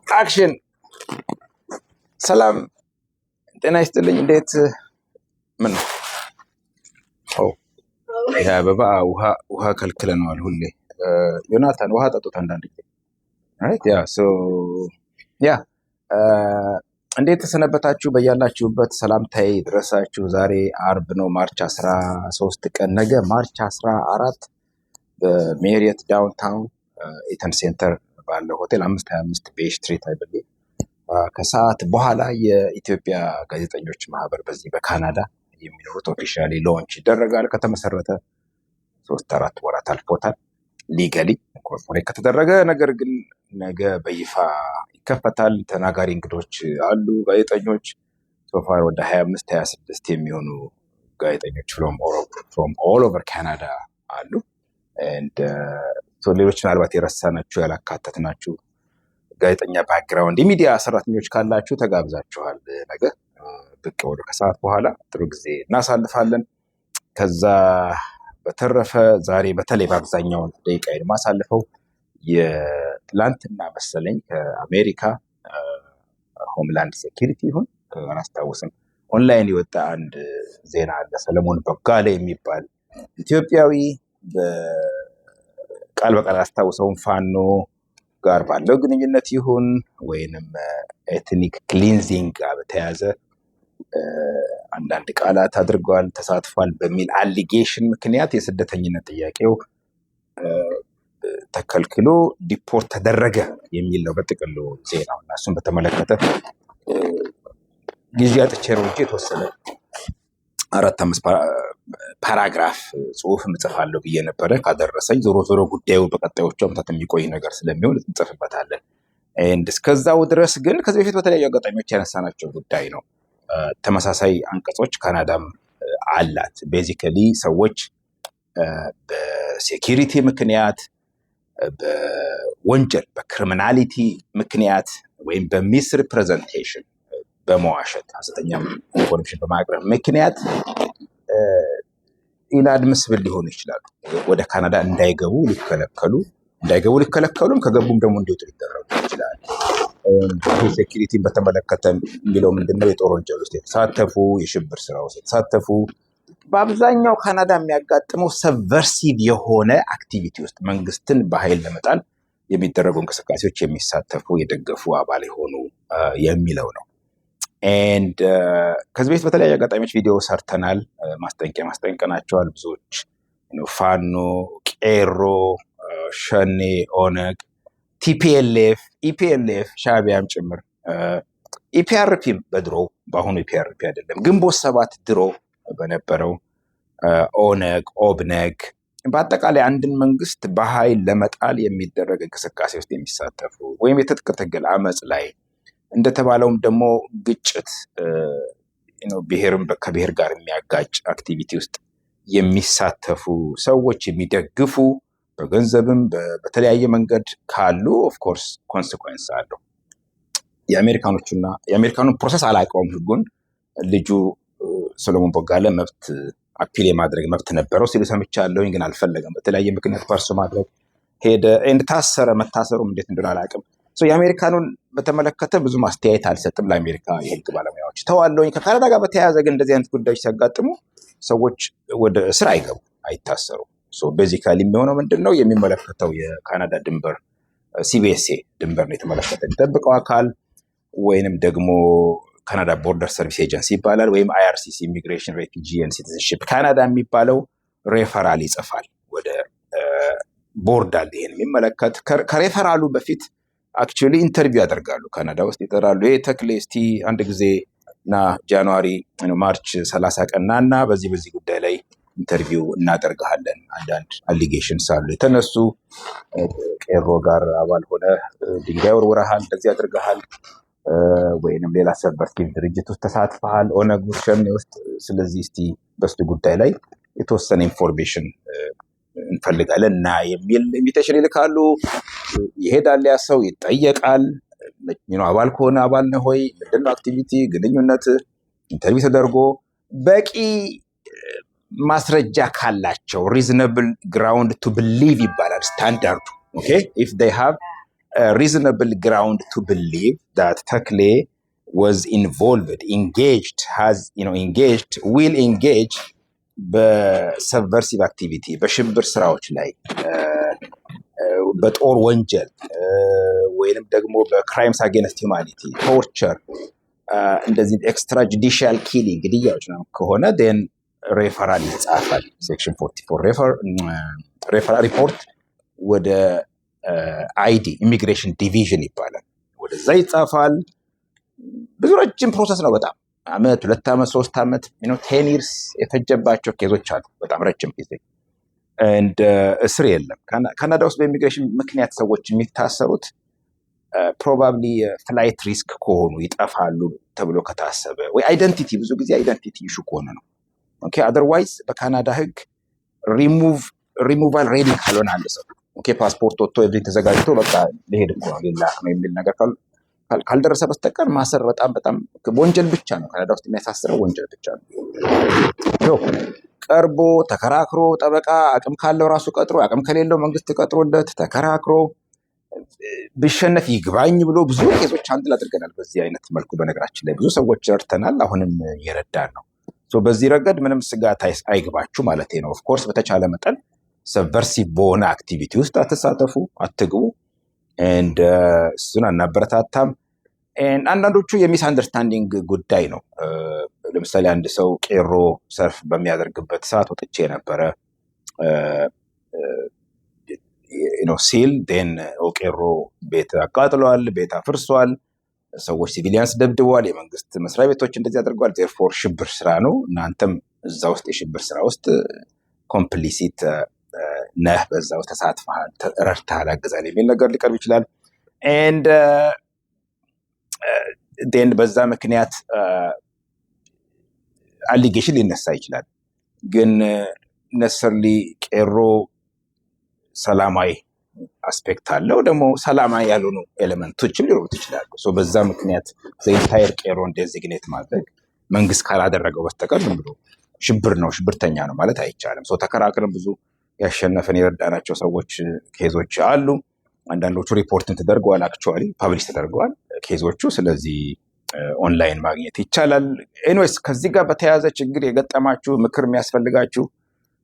አክሽን። ሰላም ጤና ይስጥልኝ። እንዴት ምን ይሄ አበባ ውሃ ከልክለነዋል ሁሌ። ዮናታን ውሃ ጠጡት አንዳንድ ጊዜ ራይት። ያ እንዴት ተሰነበታችሁ? በያላችሁበት ሰላምታዬ ድረሳችሁ። ዛሬ አርብ ነው፣ ማርች 13 ቀን። ነገ ማርች 14 በሜሪየት ዳውንታውን ኢተን ሴንተር ባለው ሆቴል 525 ቤ ስትሪት አይበል ከሰዓት በኋላ የኢትዮጵያ ጋዜጠኞች ማህበር በዚህ በካናዳ የሚኖሩት ኦፊሻሊ ሎንች ይደረጋል። ከተመሰረተ 3-4 ወራት አልፎታል። ሊገሊ ኮርፖሬት ከተደረገ፣ ነገር ግን ነገ በይፋ ይከፈታል። ተናጋሪ እንግዶች አሉ፣ ጋዜጠኞች ሶፋር ወደ 25-26 የሚሆኑ ጋዜጠኞች ፍሮም ኦል ኦቨር ካናዳ አሉ። ሌሎች ምናልባት የረሳናችሁ ያላካተትናችሁ ጋዜጠኛ ባክግራውንድ የሚዲያ ሰራተኞች ካላችሁ ተጋብዛችኋል። ነገ ብቅ ወደ ከሰዓት በኋላ ጥሩ ጊዜ እናሳልፋለን። ከዛ በተረፈ ዛሬ በተለይ በአብዛኛው ደቂቃ የማሳልፈው የትላንትና መሰለኝ ከአሜሪካ ሆምላንድ ሴኪሪቲ ይሁን አላስታውስም፣ ኦንላይን የወጣ አንድ ዜና አለ። ሰለሞን በጋለ የሚባል ኢትዮጵያዊ ቃል በቃል አላስታውሰውም፣ ፋኖ ጋር ባለው ግንኙነት ይሁን ወይንም ኤትኒክ ክሊንዚንግ ጋር በተያያዘ አንዳንድ ቃላት አድርገዋል፣ ተሳትፏል በሚል አሊጌሽን ምክንያት የስደተኝነት ጥያቄው ተከልክሎ ዲፖርት ተደረገ የሚል ነው በጥቅሉ ዜናው። እና እሱን በተመለከተ ጊዜ አጥቼ ነው እንጂ የተወሰነ 4-5 ፓራግራፍ ጽሁፍ እጽፋለሁ ብዬ ነበረ። ካደረሰኝ ዞሮ ጉዳዩ በቀጣዮቹ ዓመታት የሚቆይ ነገር ስለሚሆን እንጽፍበታለን። እስከዛው ድረስ ግን ከዚህ በፊት በተለያዩ አጋጣሚዎች ያነሳናቸው ጉዳይ ነው። ተመሳሳይ አንቀጾች ካናዳም አላት። ቤዚካሊ ሰዎች በሴኪሪቲ ምክንያት፣ በወንጀል በክሪሚናሊቲ ምክንያት ወይም በሚስ ሪፕሬዘንቴሽን በመዋሸት ሐሰተኛ ኢንፎርሜሽን በማቅረብ ምክንያት ኢንአድሚስብል ሊሆኑ ይችላሉ። ወደ ካናዳ እንዳይገቡ ሊከለከሉም ከገቡም ደግሞ እንዲወጡ ሊደረጉ ይችላል። ሴኪሪቲን በተመለከተ የሚለው ምንድነው? የጦር ወንጀል ውስጥ የተሳተፉ፣ የሽብር ስራ ውስጥ የተሳተፉ፣ በአብዛኛው ካናዳ የሚያጋጥመው ሰብቨርሲቭ የሆነ አክቲቪቲ ውስጥ መንግስትን በኃይል ለመጣል የሚደረጉ እንቅስቃሴዎች የሚሳተፉ፣ የደገፉ፣ አባል የሆኑ የሚለው ነው። ከዚህ በፊት በተለያዩ አጋጣሚዎች ቪዲዮ ሰርተናል። ማስጠንቀናቸዋል ብዙዎች። ፋኖ፣ ቄሮ፣ ሸኔ፣ ኦነግ፣ ቲፒኤልኤፍ፣ ኢፒኤልኤፍ፣ ሻዕቢያም ጭምር፣ ኢፒአርፒም በድሮ በአሁኑ ኢፒአርፒ አይደለም፣ ግንቦት 7 ድሮ በነበረው ኦነግ፣ ኦብነግ፣ በአጠቃላይ አንድን መንግስት በኃይል ለመጣል የሚደረግ እንቅስቃሴ ውስጥ የሚሳተፉ ወይም የትጥቅ ትግል አመፅ ላይ እንደተባለውም ደግሞ ግጭት ብሔርም ከብሔር ጋር የሚያጋጭ አክቲቪቲ ውስጥ የሚሳተፉ ሰዎች የሚደግፉ በገንዘብም በተለያየ መንገድ ካሉ ኦፍኮርስ ኮንሲኩዌንስ አለው። የአሜሪካኑን ፕሮሰስ አላውቀውም ህጉን። ልጁ ሰሎሞን ቦጋለ መብት አፒል የማድረግ መብት ነበረው ሲሉ ሰምቻለሁኝ፣ ግን አልፈለገም። በተለያየ ምክንያት ፐርሱ ማድረግ ሄደ፣ ታሰረ። መታሰሩም እንዴት እንደሆነ አላውቅም። የአሜሪካኑን በተመለከተ ብዙ ማስተያየት አልሰጥም። ለአሜሪካ የህግ ባለሙያዎች ተዋለሁኝ። ከካናዳ ጋር በተያያዘ ግን እንደዚህ አይነት ጉዳዮች ሲያጋጥሙ ሰዎች ወደ እስር አይገቡ፣ አይታሰሩ። ቤዚካሊ የሚሆነው ምንድን ነው? የሚመለከተው የካናዳ ድንበር ሲቢኤስኤ ድንበር ነው የተመለከተ የሚጠብቀው አካል ወይንም ደግሞ ካናዳ ቦርደር ሰርቪስ ኤጀንሲ ይባላል፣ ወይም አይአርሲሲ ኢሚግሬሽን ሬፊጂ ኤንድ ሲቲዝንሺፕ ካናዳ የሚባለው ሬፈራል ይጽፋል ወደ ቦርድ አለ። ይሄን የሚመለከት ከሬፈራሉ በፊት አክቹዋሊ ኢንተርቪው ያደርጋሉ። ካናዳ ውስጥ ይጠራሉ። ይሄ ተክሌ እስቲ አንድ ጊዜ ና ጃንዋሪ ማርች 30 ቀን እና በዚህ ጉዳይ ላይ ኢንተርቪው እናደርጋለን። አንዳንድ አሊጌሽንስ አሉ የተነሱ። ቄሮ ጋር አባል ሆነ ድንጋይ ወርውረሃል፣ እንደዚህ አድርገሃል፣ ወይንም ሌላ ሰብቨርሲቭ ድርጅት ውስጥ ተሳትፈሃል፣ ኦነግ ውስጥ፣ ሸኔ ውስጥ። ስለዚህ እስቲ በሱ ጉዳይ ላይ የተወሰነ ኢንፎርሜሽን እንፈልጋለን እና የሚል ኢንቪቴሽን ይልካሉ። ይሄዳል፣ ያ ሰው ይጠየቃል። አባል ከሆነ አባል ነህ ሆይ፣ ምንድነው አክቲቪቲ፣ ግንኙነት፣ ኢንተርቪው ተደርጎ በቂ ማስረጃ ካላቸው ሪዝነብል ግራውንድ ቱ ብሊቭ ይባላል ስታንዳርዱ። ኦኬ ኢፍ ዴይ ሃቭ reasonable ground to believe that ተክሌ was involved, will engage በሰብቨርሲቭ አክቲቪቲ በሽብር ስራዎች ላይ በጦር ወንጀል ወይንም ደግሞ በክራይምስ አጌንስት ሂውማኒቲ ቶርቸር እንደዚህ ኤክስትራ ጁዲሻል ኪሊንግ ግድያዎች ነው ከሆነ ን ሬፈራል ይጻፋል። ሴክሽን 44 ሬፈራል ሪፖርት ወደ አይዲ ኢሚግሬሽን ዲቪዥን ይባላል። ወደዛ ይጻፋል። ብዙ ረጅም ፕሮሰስ ነው። በጣም አመት 2 አመት 3 አመት 10 years የፈጀባቸው ኬዞች አሉ። በጣም ረጅም ጊዜ እንደ እስር የለም። ካናዳ ውስጥ በኢሚግሬሽን ምክንያት ሰዎች የሚታሰሩት ፕሮባብሊ ፍላይት ሪስክ ከሆኑ ይጠፋሉ ተብሎ ከታሰበ ወይ አይደንቲቲ ብዙ ጊዜ አይደንቲቲ ኢሹ ከሆነ ነው። ኦኬ አዘርዋይዝ በካናዳ ህግ ሪሙቫል ሬዲ ካልሆነ አንድ ሰው ኦኬ ፓስፖርት ወጥቶ ኤቭሪቲንግ ተዘጋጅቶ በቃ ሊሄድ እኮ ነው ሌላ ነው የሚል ነገር ካልደረሰ በስተቀር ማሰር በጣም ወንጀል ብቻ ነው። ካናዳ ውስጥ የሚያሳስረው ወንጀል ብቻ ነው። ቀርቦ ተከራክሮ ጠበቃ አቅም ካለው ራሱ ቀጥሮ አቅም ከሌለው መንግስት ቀጥሮለት ተከራክሮ ቢሸነፍ ይግባኝ ብሎ ብዙ ኬዞች አንድ ላይ አድርገናል። በዚህ አይነት መልኩ በነገራችን ላይ ብዙ ሰዎች ረድተናል። አሁንም እየረዳን ነው። በዚህ ረገድ ምንም ስጋት አይግባችሁ ማለት ነው። ኦፍ ኮርስ በተቻለ መጠን ሰብቨርሲቭ በሆነ አክቲቪቲ ውስጥ አትሳተፉ፣ አትግቡ። እሱን አናበረታታም። አንዳንዶቹ የሚስ አንደርስታንዲንግ ጉዳይ ነው። ለምሳሌ አንድ ሰው ቄሮ ሰልፍ በሚያደርግበት ሰዓት ወጥቼ ነበረ ሲል ቄሮ ቤት አቃጥሏል፣ ቤት አፍርሷል፣ ሰዎች ሲቪሊያንስ ደብድበዋል፣ የመንግስት መስሪያ ቤቶች እንደዚህ አድርገዋል። ዜርፎር ሽብር ስራ ነው፣ እናንተም እዛ ውስጥ የሽብር ስራ ውስጥ ኮምፕሊሲት ነህ፣ በዛ ውስጥ ተሳትፈሃል፣ ረድተሃል፣ አግዛል የሚል ነገር ሊቀርብ ይችላል። በዛ ምክንያት አሊጌሽን ሊነሳ ይችላል። ግን ነሰርሊ ቄሮ ሰላማዊ አስፔክት አለው፣ ደግሞ ሰላማዊ ያልሆኑ ኤሌመንቶችም ሊኖሩት ይችላሉ። በዛ ምክንያት ዘኢንታየር ቄሮን ዴዚግኔት ማድረግ መንግስት ካላደረገው በስተቀር ዝም ብሎ ሽብር ነው ሽብርተኛ ነው ማለት አይቻልም። ተከራክረን ብዙ ያሸነፈን የረዳናቸው ሰዎች ኬዞች አሉ። አንዳንዶቹ ሪፖርትን ተደርገዋል፣ አክቹዋሊ ፓብሊሽ ተደርገዋል ኬዞቹ። ስለዚህ ኦንላይን ማግኘት ይቻላል። ኤኒዌይስ ከዚህ ጋር በተያያዘ ችግር የገጠማችሁ ምክር የሚያስፈልጋችሁ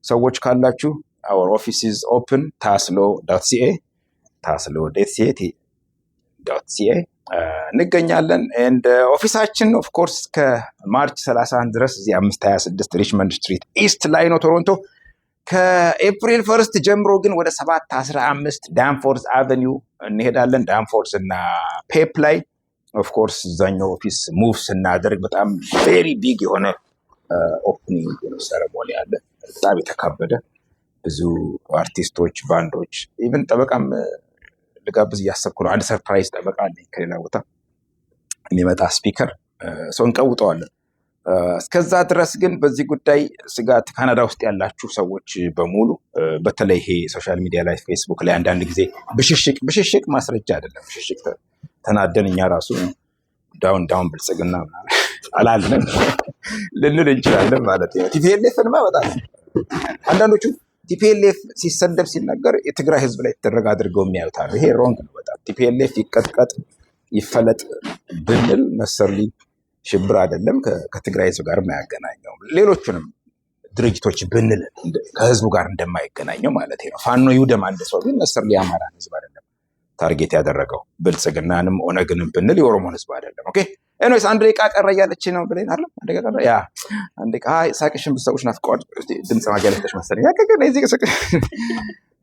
ሰዎች ካላችሁ our office is open taslo.ca እንገኛለን። ኦፊሳችን ኦፍ ኮርስ ከማርች 31 ድረስ እዚህ 526 ሪችመንድ ስትሪት ኢስት ላይ ነው ቶሮንቶ። ከኤፕሪል 1 ጀምሮ ግን ወደ 715 ዳንፎርዝ አቨኒው እንሄዳለን። ዳንፎርዝ እና ፔፕ ላይ ኦፍ ኮርስ እዛኛው ኦፊስ ሙቭ ስናደርግ በጣም ቬሪ ቢግ የሆነ ኦፕኒንግ ሴረሞኒ አለ። በጣም የተካበደ ብዙ አርቲስቶች፣ ባንዶች፣ ኢቭን ጠበቃም ልጋብዝ እያሰብኩ ነው። አንድ ሰርፕራይዝ ጠበቃ አለኝ ከሌላ ቦታ የሚመጣ ስፒከር እንቀውጠዋለን። እስከዛ ድረስ ግን በዚህ ጉዳይ ስጋት ካናዳ ውስጥ ያላችሁ ሰዎች በሙሉ በተለይ ይሄ ሶሻል ሚዲያ ላይ ፌስቡክ ላይ አንዳንድ ጊዜ ብሽሽቅ ማስረጃ አይደለም፣ ብሽሽቅ ተናደን እኛ ራሱ ዳውን ብልጽግና አላለን ልንል እንችላለን ማለት ነው። ቲፒኤልኤፍንማ በጣም አንዳንዶቹ ቲፒኤልኤፍ ሲሰደብ ሲነገር የትግራይ ህዝብ ላይ የተደረገ አድርገው የሚያዩታል። ይሄ ሮንግ ነው በጣም። ቲፒኤልኤፍ ይቀጥቀጥ ይፈለጥ ብንል ነሰርሊ ሽብር አይደለም፣ ከትግራይ ህዝብ ጋር የማያገናኘው ሌሎቹንም ድርጅቶች ብንል ከህዝቡ ጋር እንደማይገናኘው ማለት ነው። ፋኖ ይውደም አንድ ሰው ግን ነሰርሊ የአማራ ህዝብ አይደለም ታርጌት ያደረገው፣ ብልጽግናንም ኦነግንም ብንል የኦሮሞን ህዝብ አይደለም። ኦኬ ኤኒዌይስ አንድ ደቂቃ ቀረ እያለች ነው ብለን አይደል? አንድ ደቂቃ ቀረ። ያ አንድ ደቂቃ ሳቅሽን ብዙ ሰዎች ናፍቀዋል። ድምጽ ማጋለጥሽ መሰለኝ።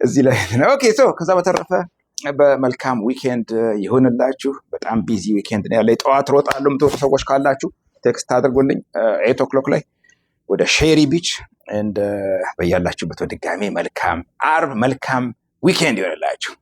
እዚህ ላይ ነው። ኦኬ ከዛ በተረፈ በመልካም ዊኬንድ ይሁንላችሁ። በጣም ቢዚ ዊኬንድ ነው ያለ። ጠዋት ሮጣለሁ የምትወጡ ሰዎች ካላችሁ ቴክስት አድርጉልኝ 8 o'clock ላይ ወደ ሼሪ ቢች። በያላችሁበት በድጋሚ መልካም አርብ፣ መልካም ዊኬንድ ይሁንላችሁ።